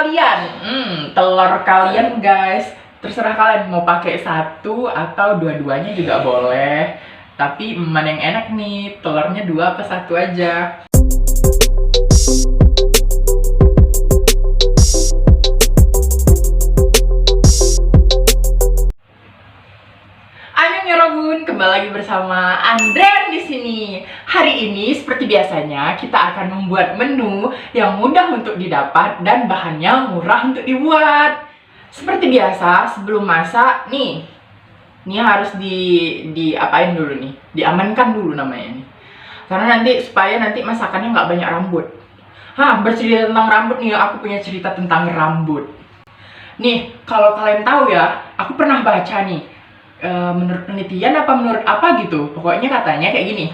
kalian. Telur kalian guys. Terserah kalian mau pakai satu atau dua-duanya juga boleh. Tapi mana yang enak nih? Telurnya dua apa satu aja? Kembali lagi bersama Andren di sini. Hari ini seperti biasanya kita akan membuat menu yang mudah untuk didapat dan bahannya murah untuk dibuat. Seperti biasa sebelum masak nih harus diapain dulu nih? Diamankan dulu namanya nih. Karena supaya nanti masakannya nggak banyak rambut. Bercerita tentang rambut nih, aku punya cerita tentang rambut. Nih, kalau kalian tahu ya, aku pernah baca nih. Menurut penelitian menurut apa gitu, pokoknya katanya kayak gini,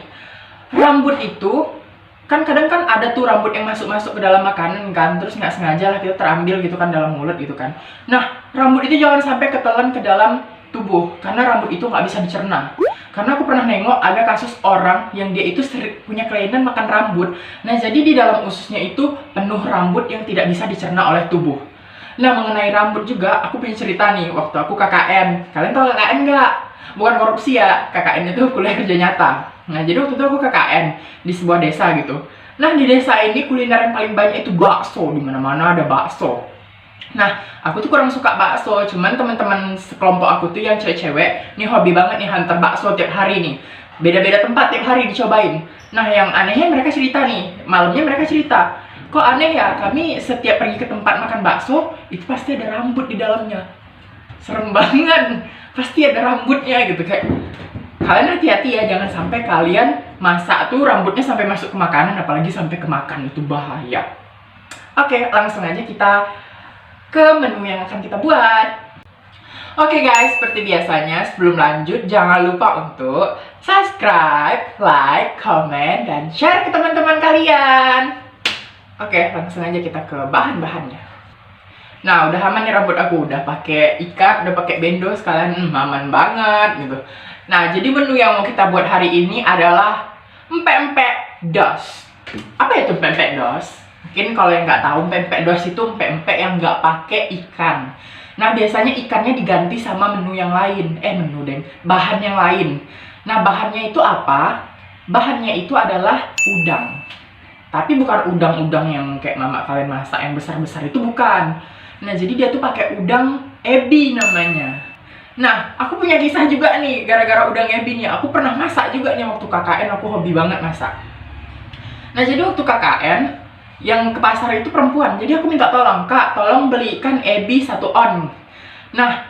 rambut itu kan kadang kan ada tuh rambut yang masuk ke dalam makanan kan, terus nggak sengaja lah kita terambil gitu kan dalam mulut gitu kan. Nah, rambut itu jangan sampai ketelan ke dalam tubuh karena rambut itu nggak bisa dicerna. Karena aku pernah nengok ada kasus orang yang dia itu punya kelainan makan rambut. Nah, jadi di dalam ususnya itu penuh rambut yang tidak bisa dicerna oleh tubuh. Nah, mengenai rambut juga, aku punya cerita nih, waktu aku KKN. Kalian tahu KKN nggak? Bukan korupsi ya, KKN itu kuliah kerja nyata. Nah, jadi waktu itu aku KKN di sebuah desa gitu. Nah, di desa ini kuliner yang paling banyak itu bakso, di mana-mana ada bakso. Nah, aku tuh kurang suka bakso, cuman teman-teman sekelompok aku tuh yang cewek-cewek, nih hobi banget nih hantar bakso tiap hari nih. Beda-beda tempat tiap hari dicobain. Nah, yang anehnya mereka cerita nih, malamnya mereka cerita, kok aneh ya, kami setiap pergi ke tempat makan bakso, itu pasti ada rambut di dalamnya. Serem banget, pasti ada rambutnya gitu. Kayak, kalian hati-hati ya, jangan sampai kalian masak tuh rambutnya sampai masuk ke makanan, apalagi sampai ke makan, itu bahaya. Oke, langsung aja kita ke menu yang akan kita buat. Oke guys, seperti biasanya sebelum lanjut, jangan lupa untuk subscribe, like, comment, dan share ke teman-teman kalian. Oke, langsung aja kita ke bahan-bahannya. Nah, udah aman nih rambut aku, udah pakai ikat, udah pakai bendo sekalian, aman banget gitu. Nah, jadi menu yang mau kita buat hari ini adalah empek-empek dos. Apa itu empek-empek dos? Mungkin kalau yang nggak tahu, empek-empek dos itu empek-empek yang nggak pakai ikan. Nah, biasanya ikannya diganti sama menu yang lain, bahan yang lain. Nah, bahannya itu apa? Bahannya itu adalah udang. Tapi bukan udang-udang yang kayak mama kalian masak yang besar-besar, itu bukan. Nah, jadi dia tuh pakai udang ebi namanya. Nah, aku punya kisah juga nih gara-gara udang ebi nih. Aku pernah masak juga nih waktu KKN, aku hobi banget masak. Nah, jadi waktu KKN yang ke pasar itu perempuan. Jadi aku minta tolong, "Kak, tolong belikan ebi 1 on." Nah,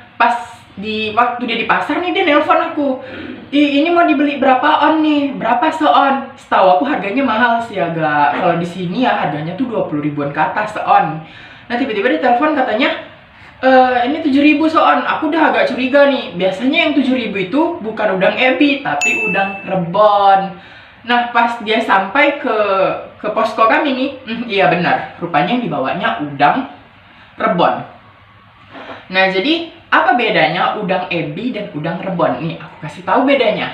waktu dia di pasar nih, dia nelpon aku, ini mau dibeli berapa on nih? Berapa seon? Setahu aku harganya mahal sih agak. Kalau di sini ya harganya tuh 20 ribuan ke atas seon. Nah, tiba-tiba dia telepon katanya, ini 7.000 seon. Aku udah agak curiga nih. Biasanya yang 7.000 itu bukan udang ebi, tapi udang rebon. Nah, pas dia sampai ke posko kami nih, iya benar. Rupanya yang dibawanya udang rebon. Nah, jadi apa bedanya udang ebi dan udang rebon? Nih, aku kasih tahu bedanya.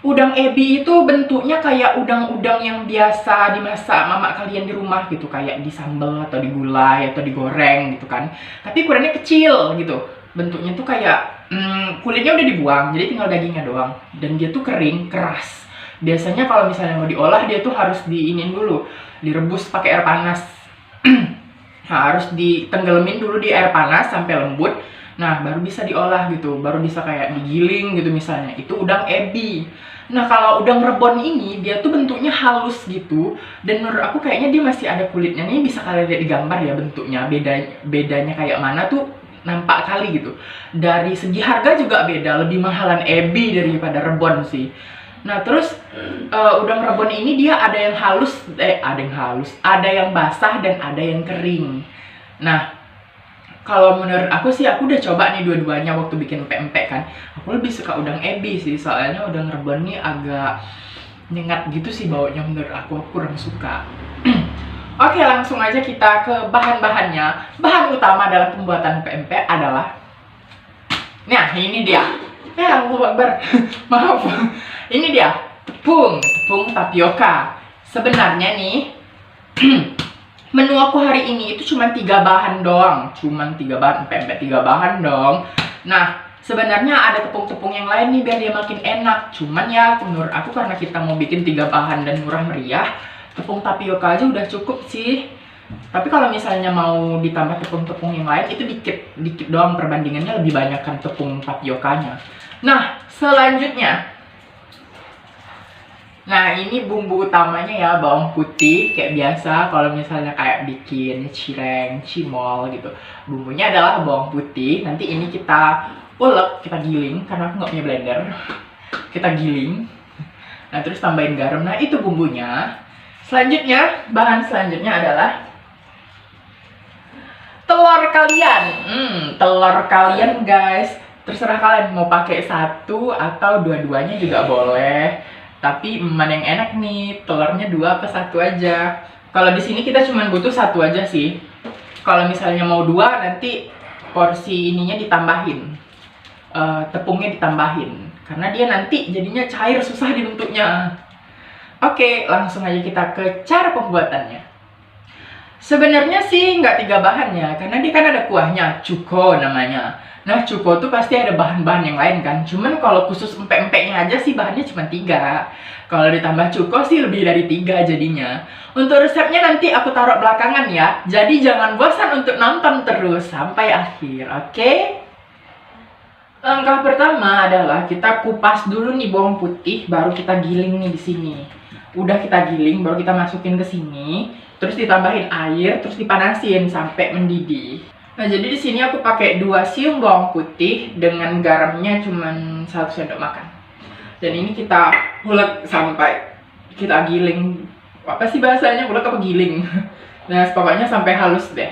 Udang ebi itu bentuknya kayak udang-udang yang biasa dimasak mama kalian di rumah gitu, kayak disambal atau digulai atau digoreng gitu kan. Tapi ukurannya kecil gitu. Bentuknya tuh kayak kulitnya udah dibuang, jadi tinggal dagingnya doang. Dan dia tuh kering, keras. Biasanya kalau misalnya mau diolah, dia tuh harus diinin dulu, direbus pakai air panas. Nah, harus ditenggelamin dulu di air panas sampai lembut. Nah, baru bisa diolah gitu, baru bisa kayak digiling gitu misalnya. Itu udang ebi. Nah, kalau udang rebon ini, dia tuh bentuknya halus gitu. Dan menurut aku kayaknya dia masih ada kulitnya. Nih bisa kalian lihat di gambar ya bentuknya. Bedanya kayak mana tuh nampak kali gitu. Dari segi harga juga beda, lebih mahalan ebi daripada rebon sih. Nah, terus udang rebon ini dia ada yang halus, ada yang basah dan ada yang kering. Nah, kalau menurut aku sih, aku udah coba nih dua-duanya waktu bikin empek-empek kan. Aku lebih suka udang ebi sih, soalnya udang rebon nih agak nyengat gitu sih baunya menurut aku kurang suka. Oke, langsung aja kita ke bahan-bahannya. Bahan utama dalam pembuatan empek-empek adalah, nah ini dia. Allahu Akbar. Maaf. Ini dia, tepung tapioka. Sebenarnya nih, Menu aku hari ini itu cuma 3 bahan doang. Cuma 3 bahan, pempek 3 bahan dong. Nah, sebenarnya ada tepung-tepung yang lain nih biar dia makin enak. Cuman ya menurut aku karena kita mau bikin 3 bahan dan murah meriah, tepung tapioka aja udah cukup sih. Tapi kalau misalnya mau ditambah tepung-tepung yang lain itu dikit doang, perbandingannya lebih banyak kan tepung tapiokanya. Nah, selanjutnya. Nah, ini bumbu utamanya ya, bawang putih kayak biasa kalau misalnya kayak bikin cireng, cimol gitu. Bumbunya adalah bawang putih. Nanti ini kita ulek, kita giling karena aku nggak punya blender. Kita giling. Nah, terus tambahin garam. Nah, itu bumbunya. Selanjutnya, bahan selanjutnya adalah telur kalian. Telur kalian guys. Terserah kalian mau pakai satu atau dua-duanya juga boleh. Tapi mana yang enak nih? Telurnya 2 apa 1 aja? Kalau di sini kita cuma butuh 1 aja sih. Kalau misalnya mau 2 nanti porsi ininya ditambahin. Tepungnya ditambahin. Karena dia nanti jadinya cair, susah dibentuknya. Oke, langsung aja kita ke cara pembuatannya. Sebenarnya sih nggak 3 bahannya, karena dia kan ada kuahnya, cuko namanya. Nah, cuko tuh pasti ada bahan-bahan yang lain kan. Cuman kalau khusus empek-empeknya aja sih bahannya cuma 3. Kalau ditambah cuko sih lebih dari 3 jadinya. Untuk resepnya nanti aku taruh belakangan ya. Jadi jangan bosan untuk nonton terus sampai akhir, oke? Langkah pertama adalah kita kupas dulu nih bawang putih, baru kita giling nih di sini. Udah kita giling, baru kita masukin ke sini, terus ditambahin air, terus dipanasin sampai mendidih. Nah, jadi di sini aku pakai 2 siung bawang putih dengan garamnya cuma 1 sendok makan. Dan ini kita ulek sampai kita giling. Apa sih bahasanya? Ulek apa giling? Nah, pokoknya sampai halus deh.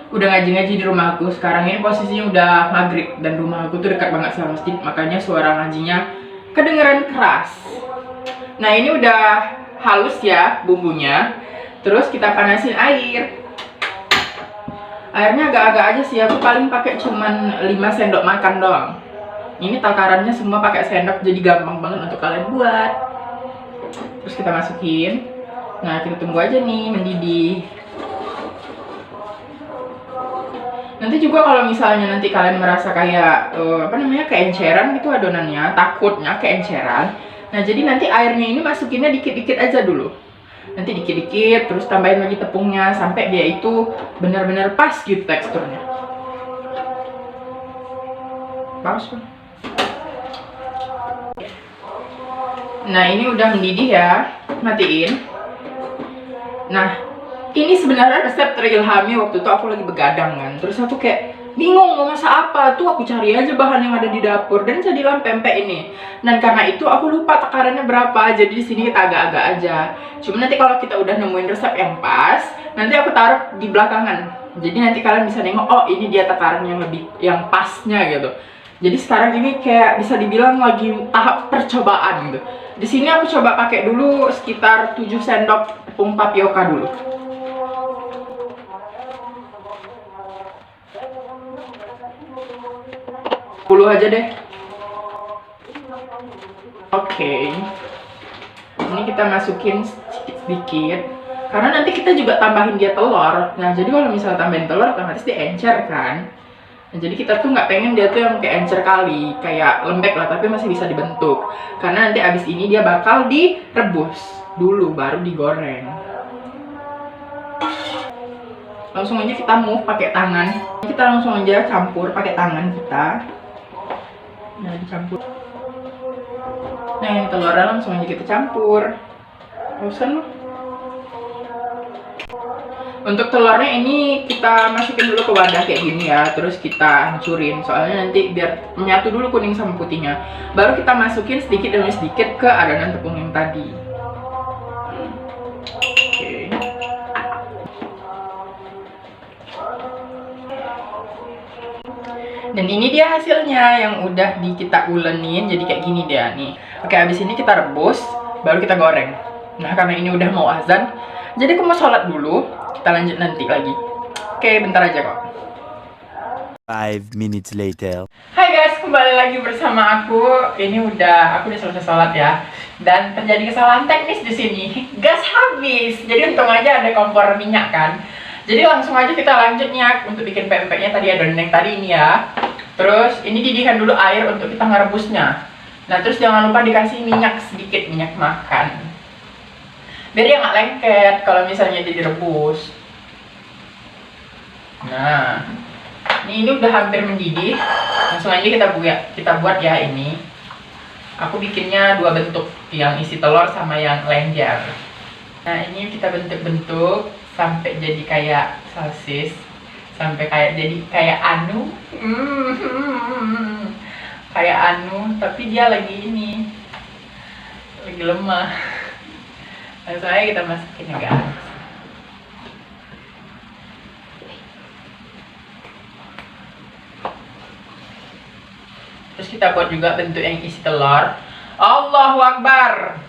Udah ngaji-ngaji di rumah aku. Sekarang ini posisinya udah maghrib dan rumah aku tuh dekat banget sama masjid, makanya suara ngajinya kedengeran keras. Nah, ini udah halus ya bumbunya. Terus kita panasin air. Airnya agak-agak aja sih, aku paling pakai cuman 5 sendok makan doang. Ini takarannya semua pakai sendok, jadi gampang banget untuk kalian buat. Terus kita masukin. Nah, kita tunggu aja nih mendidih. Nanti juga kalau misalnya nanti kalian merasa kayak keenceran gitu adonannya, takutnya keenceran. Nah, jadi nanti airnya ini masukinnya dikit-dikit aja dulu. Nanti dikit-dikit, terus tambahin lagi tepungnya sampai dia itu benar-benar pas gitu teksturnya. Pas. Nah, ini udah mendidih ya. Matiin. Nah, ini sebenarnya resep terilhami waktu itu aku lagi begadang kan. Terus aku kayak bingung mau masak apa. Tuh aku cari aja bahan yang ada di dapur dan jadilah pempek ini. Dan karena itu aku lupa takarannya berapa. Jadi di sini kita agak-agak aja. Cuma nanti kalau kita udah nemuin resep yang pas, nanti aku taruh di belakangan. Jadi nanti kalian bisa nengok, oh ini dia takaran yang pasnya gitu. Jadi sekarang ini kayak bisa dibilang lagi tahap percobaan gitu. Di sini aku coba pakai dulu sekitar 7 sendok tepung tapioka dulu. 10 aja deh. Oke. Ini kita masukin sedikit. Karena nanti kita juga tambahin dia telur. Nah, jadi kalau misalnya tambahin telur otomatis dia encer kan. Nah, jadi kita tuh nggak pengen dia tuh yang kayak encer kali, kayak lembek lah, tapi masih bisa dibentuk. Karena nanti abis ini dia bakal direbus dulu, baru digoreng. Langsung aja kita move pakai tangan. Kita langsung aja campur pakai tangan kita. Nah, dicampur. Nah, yang telurnya langsung aja kita campur. Bosan. Untuk telurnya ini kita masukin dulu ke wadah kayak gini ya. Terus kita hancurin. Soalnya nanti biar menyatu dulu kuning sama putihnya. Baru kita masukin sedikit demi sedikit ke adonan tepung yang tadi. Oke. Dan ini dia hasilnya yang udah kita ulenin jadi kayak gini dia nih. Oke, habis ini kita rebus, baru kita goreng. Nah, karena ini udah mau azan, jadi aku mau sholat dulu. Kita lanjut nanti lagi. Oke, bentar aja kok. 5 minutes later. Hai guys, kembali lagi bersama aku. Ini aku udah selesai sholat ya. Dan terjadi kesalahan teknis di sini. Gas habis. Jadi untung aja ada kompor minyak kan. Jadi langsung aja kita lanjut Nyak untuk bikin pempeknya. Tadi adonan yang tadi ini ya. Terus ini didihkan dulu air untuk kita ngerebusnya. Nah terus jangan lupa dikasih minyak sedikit, minyak makan. Biar dia nggak lengket kalau misalnya dia direbus. Nah, ini udah hampir mendidih. Langsung aja kita buat ya ini. Aku bikinnya dua bentuk, yang isi telur sama yang lenjer. Nah ini kita bentuk-bentuk sampai jadi kayak sosis, sampai jadi kayak anu, kayak anu, tapi dia lagi ini, lagi lemah. Langsung aja kita masukin ya guys. Terus kita buat juga bentuk yang isi telur. Allahu Akbar.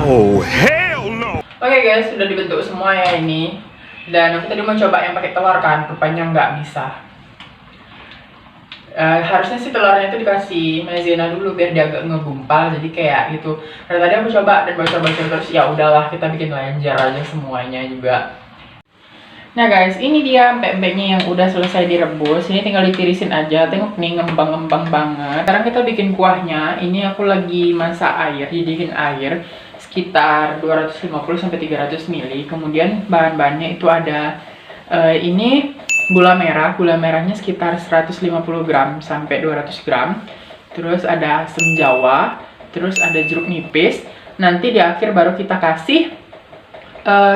Oh, hell no! Oke guys, sudah dibentuk semua ya ini. Dan aku tadi mau coba yang pakai telur kan, rupanya nggak bisa. Harusnya sih telurnya itu dikasih maizena dulu biar dia agak ngegumpal, jadi kayak gitu. Karena tadi aku coba dan bocor-bocor terus, ya udahlah kita bikin lenjer aja semuanya juga. Nah guys, ini dia pempeknya yang udah selesai direbus. Ini tinggal ditirisin aja. Tengok nih, ngembang-ngembang banget. Sekarang kita bikin kuahnya. Ini aku lagi masak air, didihin air sekitar 250-300 ml. Kemudian bahan-bahannya itu ada ini gula merah. Gula merahnya sekitar 150 gram sampai 200 gram. Terus ada asam jawa. Terus ada jeruk nipis. Nanti di akhir baru kita kasih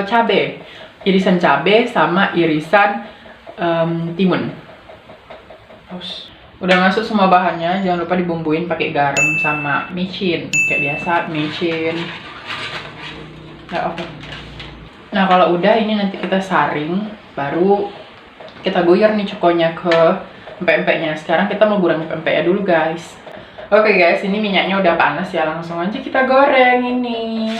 cabai. Irisan cabai sama irisan timun. Udah masuk semua bahannya, jangan lupa dibumbuin pakai garam sama micin. Kayak biasa, micin. Nah, kalau udah ini nanti kita saring, baru kita goyang nih cokonya ke pempeknya. Sekarang kita mau goreng pempeknya dulu, guys. Oke, guys, ini minyaknya udah panas ya, langsung aja kita goreng ini.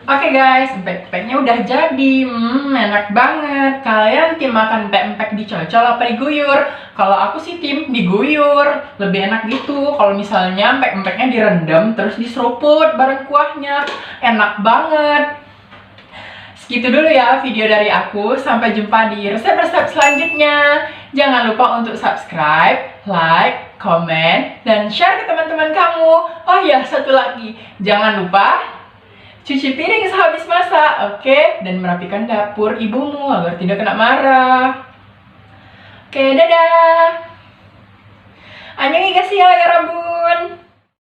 Oke guys, pempeknya udah jadi. Enak banget. Kalian tim makan pempek dicocol apa diguyur? Kalau aku sih tim diguyur, lebih enak gitu. Kalau misalnya pempeknya direndam terus diseruput bareng kuahnya, enak banget. Segitu dulu ya video dari aku. Sampai jumpa di resep-resep selanjutnya. Jangan lupa untuk subscribe, like, komen, dan share ke teman-teman kamu. Oh ya, satu lagi, jangan lupa cuci piring sehabis masak, oke? Dan merapikan dapur ibumu agar tidak kena marah. Oke, dadah. Annyeonghaseyo ya Rabun.